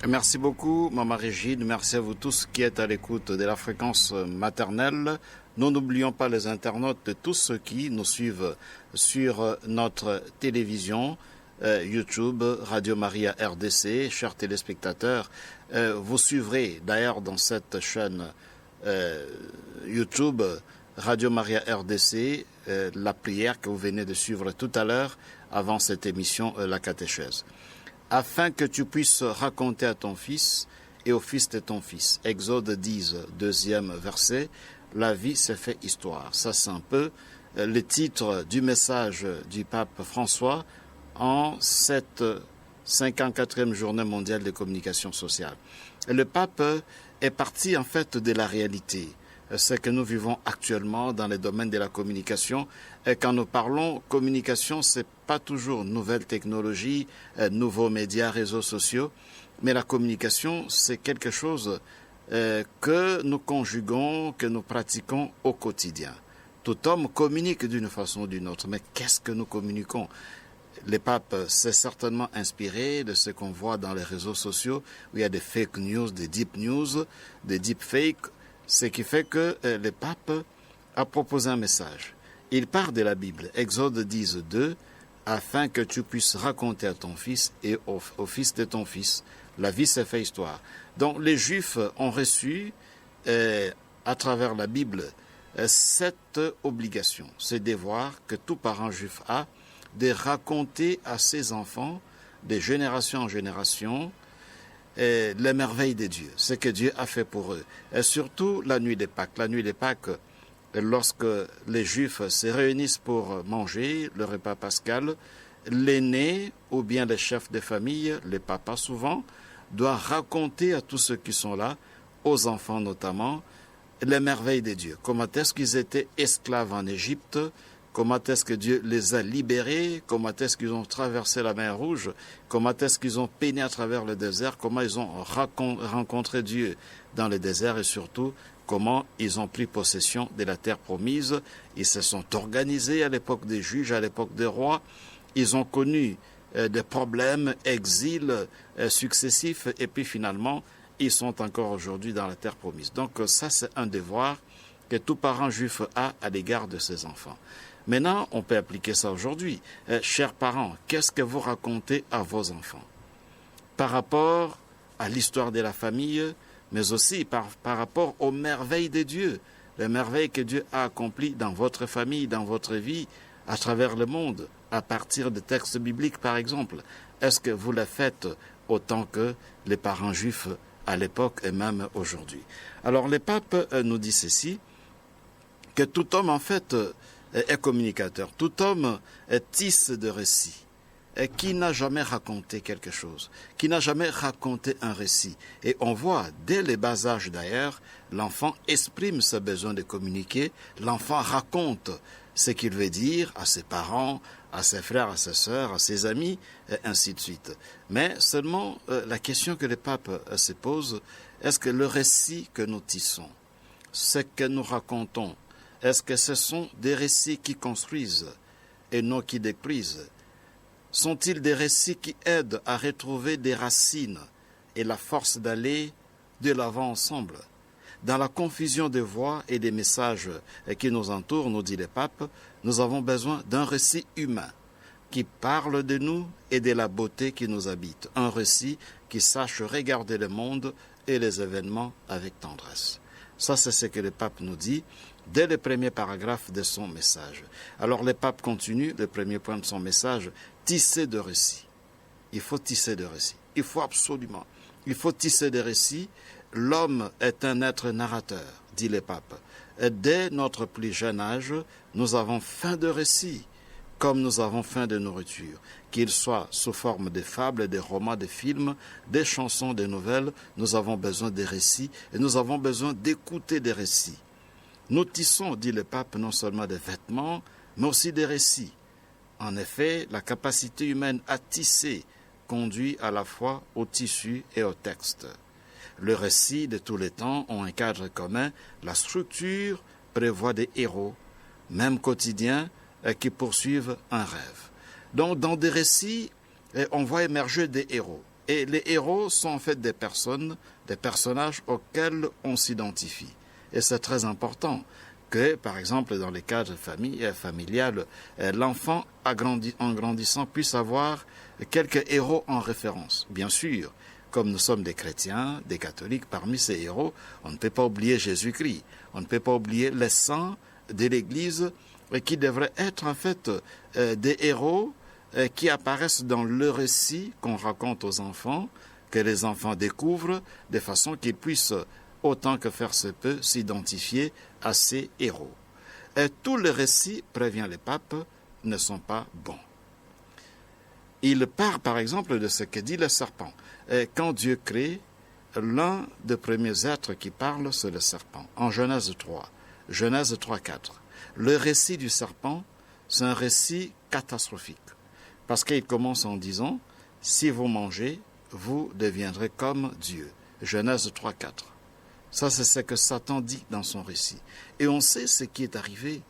Merci beaucoup, Maman Régine. Merci à vous tous qui êtes à l'écoute de la fréquence maternelle. Nous n'oublions pas les internautes de tous ceux qui nous suivent sur notre télévision, YouTube, Radio Maria RDC. Chers téléspectateurs, vous suivrez d'ailleurs dans cette chaîne YouTube Radio Maria RDC la prière que vous venez de suivre tout à l'heure avant cette émission, la catéchèse. Afin que tu puisses raconter à ton fils et au fils de ton fils. Exode 10, deuxième verset, la vie s'est fait histoire. Ça, c'est un peu le titre du message du pape François en cette 54e journée mondiale de communication sociale. Et le pape est parti en fait de la réalité. Ce que nous vivons actuellement dans les domaines de la communication. Et quand nous parlons communication, c'est pas toujours nouvelles technologies, nouveaux médias, réseaux sociaux, mais la communication, c'est quelque chose que nous conjuguons, que nous pratiquons au quotidien. Tout homme communique d'une façon ou d'une autre, mais qu'est-ce que nous communiquons? Le pape s'est certainement inspiré de ce qu'on voit dans les réseaux sociaux, où il y a des fake news, des deep fakes, ce qui fait que le pape a proposé un message. Il part de la Bible, Exode 10, 2, afin que tu puisses raconter à ton fils et au fils de ton fils. La vie s'est fait histoire. Donc les Juifs ont reçu, à travers la Bible, cette obligation, ce devoir que tout parent juif a, de raconter à ses enfants, de génération en génération, les merveilles de Dieu, ce que Dieu a fait pour eux. Et surtout la nuit des Pâques. La nuit des Pâques, lorsque les Juifs se réunissent pour manger le repas pascal, l'aîné ou bien les chefs de famille, les papas souvent, doivent raconter à tous ceux qui sont là, aux enfants notamment, les merveilles de Dieu. Comment est-ce qu'ils étaient esclaves en Égypte? Comment est-ce que Dieu les a libérés? Comment est-ce qu'ils ont traversé la mer Rouge? Comment est-ce qu'ils ont peiné à travers le désert? Comment ils ont rencontré Dieu dans le désert? Et surtout, comment ils ont pris possession de la terre promise? Ils se sont organisés à l'époque des juges, à l'époque des rois. Ils ont connu des problèmes, exils successifs. Et puis finalement, ils sont encore aujourd'hui dans la terre promise. Donc ça, c'est un devoir que tout parent juif a à l'égard de ses enfants. Maintenant, on peut appliquer ça aujourd'hui. Chers parents, qu'est-ce que vous racontez à vos enfants par rapport à l'histoire de la famille, mais aussi par rapport aux merveilles de Dieu, les merveilles que Dieu a accomplies dans votre famille, dans votre vie, à travers le monde, à partir de textes bibliques par exemple. Est-ce que vous les faites autant que les parents juifs à l'époque et même aujourd'hui? Alors le pape nous dit ceci, que tout homme en fait est communicateur. Tout homme tisse de récits. Et qui n'a jamais raconté quelque chose, qui n'a jamais raconté un récit. Et on voit, dès le bas âge d'ailleurs, l'enfant exprime ce besoin de communiquer, l'enfant raconte ce qu'il veut dire à ses parents, à ses frères, à ses sœurs, à ses amis, et ainsi de suite. Mais seulement, la question que le pape se pose, est-ce que le récit que nous tissons, ce que nous racontons, est-ce que ce sont des récits qui construisent et non qui détruisent? Sont-ils des récits qui aident à retrouver des racines et la force d'aller de l'avant ensemble? Dans la confusion des voix et des messages qui nous entourent, nous dit le pape, nous avons besoin d'un récit humain qui parle de nous et de la beauté qui nous habite. Un récit qui sache regarder le monde et les événements avec tendresse. Ça, c'est ce que le pape nous dit dès le premier paragraphe de son message. Alors le pape continue, le premier point de son message, tisser de récits. Il faut tisser de récits. Il faut tisser des récits. L'homme est un être narrateur, dit le pape. Et dès notre plus jeune âge, nous avons faim de récits, comme nous avons faim de nourriture. Qu'ils soient sous forme de fables, de romans, de films, des chansons, des nouvelles, nous avons besoin des récits et nous avons besoin d'écouter des récits. Nous tissons, dit le pape, non seulement des vêtements, mais aussi des récits. En effet, la capacité humaine à tisser conduit à la fois au tissu et au texte. Le récit de tous les temps ont un cadre commun. La structure prévoit des héros, même quotidiens, qui poursuivent un rêve. Donc, dans des récits, on voit émerger des héros. Et les héros sont en fait des personnages auxquels on s'identifie. Et c'est très important que, par exemple, dans les cadres familiales, l'enfant, en grandissant, puisse avoir quelques héros en référence. Bien sûr, comme nous sommes des chrétiens, des catholiques, parmi ces héros, on ne peut pas oublier Jésus-Christ. On ne peut pas oublier les saints de l'Église qui devraient être en fait des héros qui apparaissent dans le récit qu'on raconte aux enfants, que les enfants découvrent, de façon qu'ils puissent, autant que faire se peut, s'identifier à ces héros. Et tous les récits, prévient le pape, ne sont pas bons. Il part par exemple de ce que dit le serpent. Et quand Dieu crée, l'un des premiers êtres qui parle, c'est le serpent. En Genèse 3, Genèse 3.4. Le récit du serpent, c'est un récit catastrophique. Parce qu'il commence en disant, si vous mangez, vous deviendrez comme Dieu. Genèse 3.4. Ça, c'est ce que Satan dit dans son récit. Et on sait ce qui est arrivé.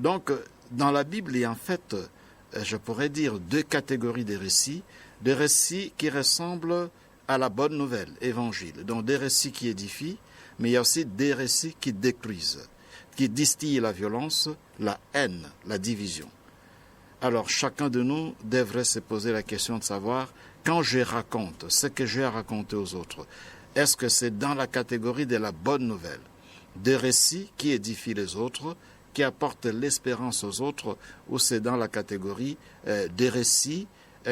Donc, dans la Bible, il y a en fait, je pourrais dire, deux catégories de récits. Des récits qui ressemblent à la bonne nouvelle, évangile. Donc, des récits qui édifient, mais il y a aussi des récits qui détruisent, qui distillent la violence, la haine, la division. Alors, chacun de nous devrait se poser la question de savoir, quand je raconte ce que j'ai à raconter aux autres, est-ce que c'est dans la catégorie de la bonne nouvelle, des récits qui édifient les autres, qui apportent l'espérance aux autres, ou c'est dans la catégorie des récits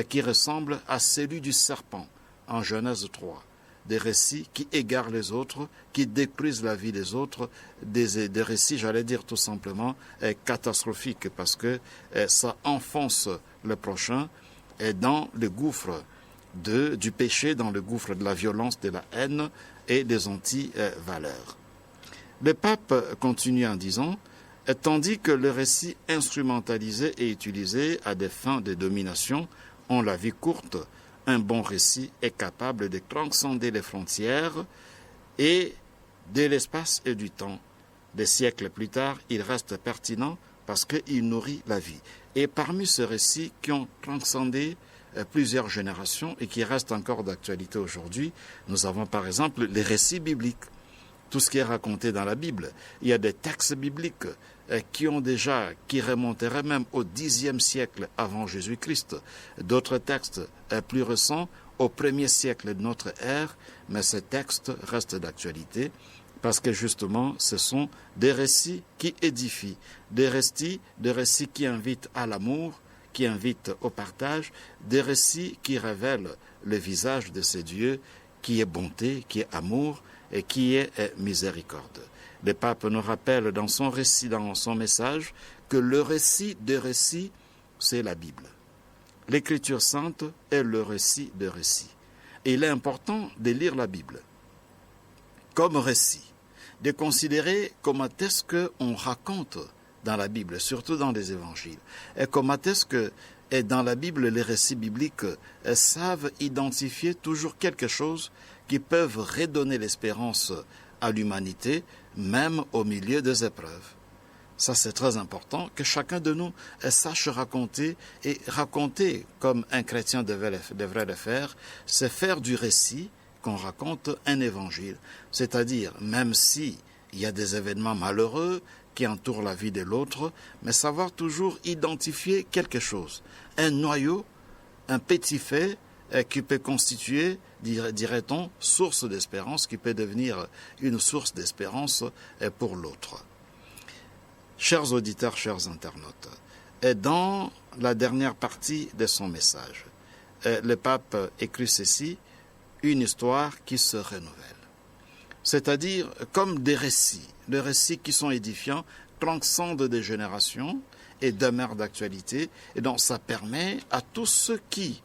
qui ressemblent à celui du serpent, en Genèse 3. Des récits qui égarent les autres, qui détruisent la vie des autres, des récits, j'allais dire tout simplement, catastrophiques, parce que ça enfonce le prochain dans le gouffre du péché, dans le gouffre de la violence, de la haine et des anti-valeurs. Le pape continue en disant, tandis que le récit instrumentalisé et utilisé à des fins de domination ont la vie courte, un bon récit est capable de transcender les frontières et de l'espace et du temps. Des siècles plus tard, il reste pertinent parce qu'il nourrit la vie. Et parmi ces récits qui ont transcendé plusieurs générations et qui restent encore d'actualité aujourd'hui, nous avons par exemple les récits bibliques. Tout ce qui est raconté dans la Bible. Il y a des textes bibliques qui remonteraient même au Xe siècle avant Jésus-Christ. D'autres textes plus récents au 1er siècle de notre ère, mais ces textes restent d'actualité parce que justement ce sont des récits qui édifient, des récits qui invitent à l'amour, qui invitent au partage, des récits qui révèlent le visage de ce Dieu qui est bonté, qui est amour, et qui est miséricorde. Le pape nous rappelle dans son récit, dans son message, que le récit des récits, c'est la Bible. L'Écriture sainte est le récit des récits. Et il est important de lire la Bible comme récit, de considérer comment est-ce qu'on raconte dans la Bible, surtout dans les évangiles, et comment est-ce que dans la Bible, les récits bibliques savent identifier toujours quelque chose qui peuvent redonner l'espérance à l'humanité, même au milieu des épreuves. Ça, c'est très important, que chacun de nous sache raconter, et raconter comme un chrétien devrait le faire, c'est faire du récit qu'on raconte un évangile. C'est-à-dire, même si il y a des événements malheureux qui entourent la vie de l'autre, mais savoir toujours identifier quelque chose, un noyau, un petit fait qui peut constituer, dirait-on, source d'espérance, qui peut devenir une source d'espérance pour l'autre. Chers auditeurs, chers internautes, et dans la dernière partie de son message, le pape écrit ceci, une histoire qui se renouvelle. C'est-à-dire comme des récits qui sont édifiants, transcendent des générations et demeurent d'actualité, et donc ça permet à tous ceux qui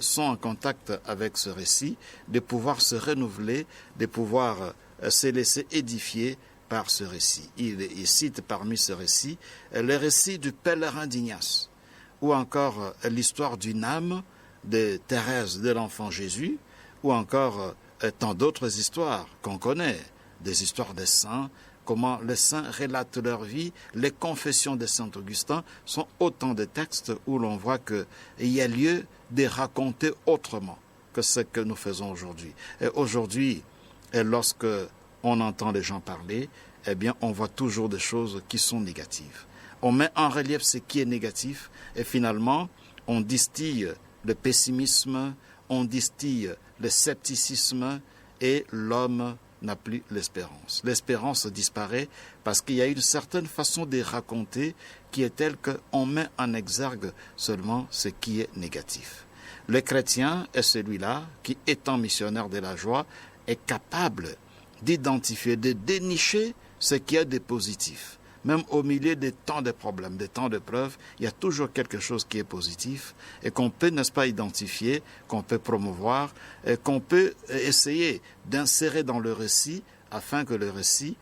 sont en contact avec ce récit de pouvoir se renouveler, de pouvoir se laisser édifier par ce récit. Il cite parmi ce récit le récit du pèlerin d'Ignace, ou encore l'histoire d'une âme de Thérèse de l'enfant Jésus, ou encore tant d'autres histoires qu'on connaît, des histoires des saints, comment les saints relatent leur vie. Les confessions de saint Augustin sont autant de textes où l'on voit qu'il y a lieu de raconter autrement. que ce que nous faisons aujourd'hui. Et aujourd'hui, lorsque on entend les gens parler, eh bien, on voit toujours des choses qui sont négatives. On met en relief ce qui est négatif et finalement, on distille le pessimisme, on distille le scepticisme et l'homme n'a plus l'espérance. L'espérance disparaît parce qu'il y a une certaine façon de raconter qui est telle qu'on met en exergue seulement ce qui est négatif. Le chrétien est celui-là qui, étant missionnaire de la joie, est capable d'identifier, de dénicher ce qui est de positif. Même au milieu des temps de problèmes, des temps de preuves, il y a toujours quelque chose qui est positif et qu'on peut, n'est-ce pas, identifier, qu'on peut promouvoir, et qu'on peut essayer d'insérer dans le récit afin que le récit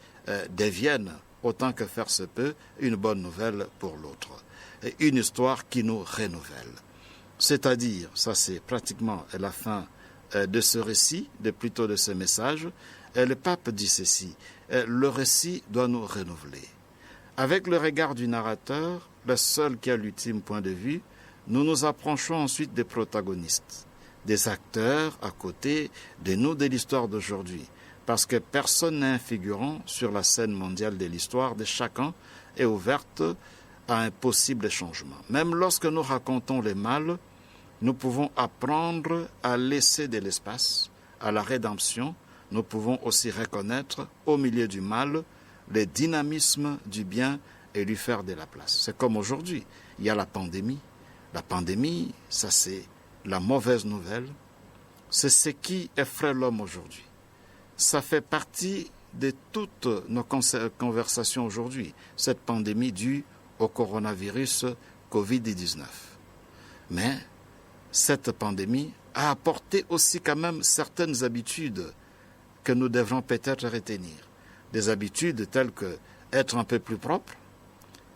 devienne, autant que faire se peut, une bonne nouvelle pour l'autre. Et une histoire qui nous renouvelle. C'est-à-dire, ça c'est pratiquement la fin de ce récit, plutôt de ce message. Le pape dit ceci, le récit doit nous renouveler. Avec le regard du narrateur, le seul qui a l'ultime point de vue, nous nous approchons ensuite des protagonistes, des acteurs à côté de nous de l'histoire d'aujourd'hui, parce que personne n'est un figurant sur la scène mondiale de l'histoire de chacun est ouverte à un possible changement. Même lorsque nous racontons les mal, nous pouvons apprendre à laisser de l'espace à la rédemption. Nous pouvons aussi reconnaître au milieu du mal le dynamisme du bien et lui faire de la place. C'est comme aujourd'hui, il y a la pandémie. La pandémie, ça c'est la mauvaise nouvelle. C'est ce qui effraie l'homme aujourd'hui. Ça fait partie de toutes nos conversations aujourd'hui, cette pandémie due au coronavirus Covid-19. Mais cette pandémie a apporté aussi quand même certaines habitudes que nous devrons peut-être retenir. Des habitudes telles que être un peu plus propre,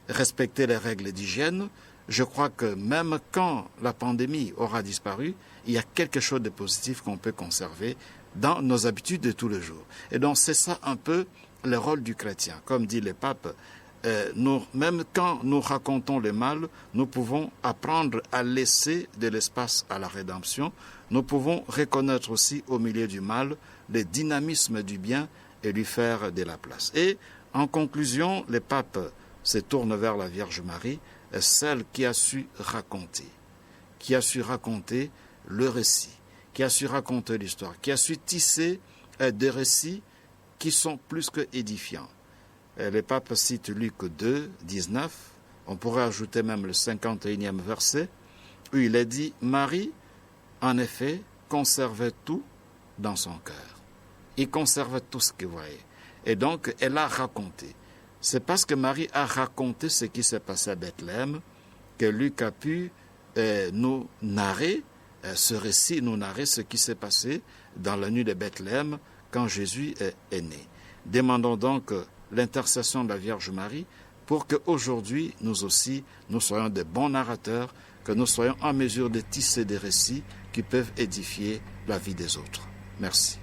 respecter les règles d'hygiène. Je crois que même quand la pandémie aura disparu, il y a quelque chose de positif qu'on peut conserver dans nos habitudes de tous les jours. Et donc c'est ça un peu le rôle du chrétien. Comme dit le pape, même quand nous racontons le mal, nous pouvons apprendre à laisser de l'espace à la rédemption. Nous pouvons reconnaître aussi au milieu du mal le dynamisme du bien et lui faire de la place. Et en conclusion, le pape se tourne vers la Vierge Marie, celle qui a su raconter le récit, qui a su raconter l'histoire, qui a su tisser des récits qui sont plus que édifiants. Le pape cite Luc 2, 19, on pourrait ajouter même le 51e verset, où il est dit « Marie, en effet, conservait tout dans son cœur. » Il conservait tout ce qu'il voyait. Et donc, elle a raconté. C'est parce que Marie a raconté ce qui s'est passé à Bethléem que Luc a pu nous narrer ce récit, nous narrer ce qui s'est passé dans la nuit de Bethléem quand Jésus est né. Demandons donc l'intercession de la Vierge Marie pour qu'aujourd'hui, nous aussi, nous soyons de bons narrateurs, que nous soyons en mesure de tisser des récits qui peuvent édifier la vie des autres. Merci.